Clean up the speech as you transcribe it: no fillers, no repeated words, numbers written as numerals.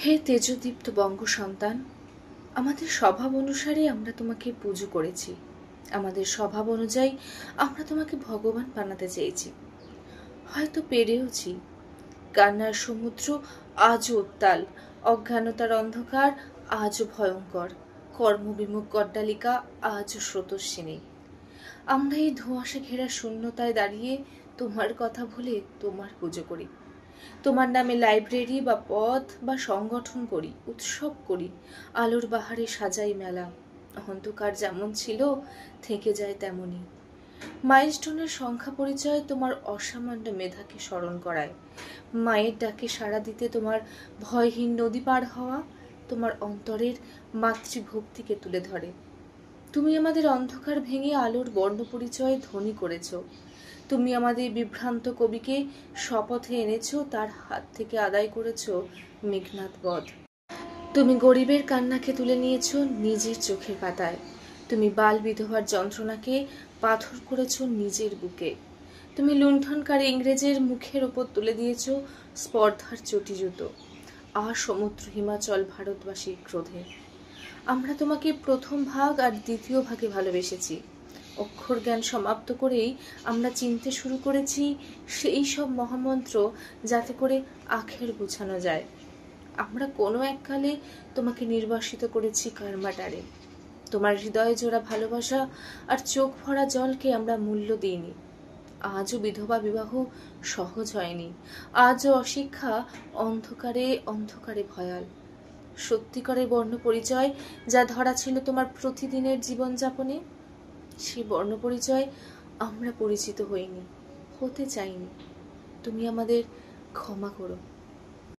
হে তেজদীপ্ত বঙ্গ সন্তান, আমাদের স্বভাব অনুসারে আমরা তোমাকে পুজো করেছি। আমাদের স্বভাব অনুযায়ী আমরা তোমাকে ভগবান বানাতে চেয়েছি, হয়তো পেরেওছি। কান্নার সমুদ্র আজও উত্তাল, অজ্ঞানতার অন্ধকার আজও ভয়ঙ্কর, কর্মবিমুখ অট্টালিকা আজও স্রোতস্বিনী। আমরা এই ধোঁয়াশা ঘেরা শূন্যতায় দাঁড়িয়ে তোমার কথা ভুলে তোমার পুজো করি। তোমার নামে লাইব্রেরি বা পথ বা সংগঠন করি, উৎসব করি, আলোর বাহারে সাজাই মেলা। অন্ধকার যেমন ছিল থেকে যায় তেমনই। মাইলস্টোনের সংখ্যা পরিচয় তোমার অসামান্য মেধাকে স্মরণ করায়। মায়ের ডাকে সাড়া দিতে তোমার ভয়হীন নদী পার হওয়া তোমার অন্তরের মাতৃভক্তিকে তুলে ধরে। তুমি আমাদের অন্ধকার ভেঙে আলোর বর্ণ পরিচয় ধ্বনি করেছ। তুমি আমাদের বিভ্রান্ত কবিকে শপথে এনেছ, তার হাত থেকে আদায় করেছ মেঘনাদ বধ। তুমি গরিবের কান্নাকে তুলে নিয়েছ নিজের চোখের পাতায়। তুমি বাল বিধবার যন্ত্রণাকে পাথর করেছ নিজের বুকে। তুমি লুণ্ঠনকারী ইংরেজের মুখের ওপর তুলে দিয়েছ স্পর্ধার চটি জুতো। আর সমুদ্র হিমাচল ভারতবাসীর ক্রোধে আমরা তোমাকে প্রথম ভাগ আর দ্বিতীয় ভাগে ভালোবেসেছি। অক্ষর জ্ঞান সমাপ্ত করেই আমরা চিনতে শুরু করেছি সেই সব মহামন্ত্র যাতে করে আখের গুছানো যায়। আমরা কোনো এককালে তোমাকে নির্বাসিত করেছি কারমাটারে। তোমার হৃদয়ে জোড়া ভালোবাসা আর চোখ ভরা জলকে আমরা মূল্য দিইনি। আজও বিধবা বিবাহ সহজ হয়নি। আজও অশিক্ষা অন্ধকারে অন্ধকারে ভয়াল। সত্যিকারের বর্ণ পরিচয় যা ধরা ছিল তোমার প্রতিদিনের জীবনযাপনে, সেই বর্ণ পরিচয় আমরা পরিচিত হইনি, হতে চাইনি। তুমি আমাদের ক্ষমা করো।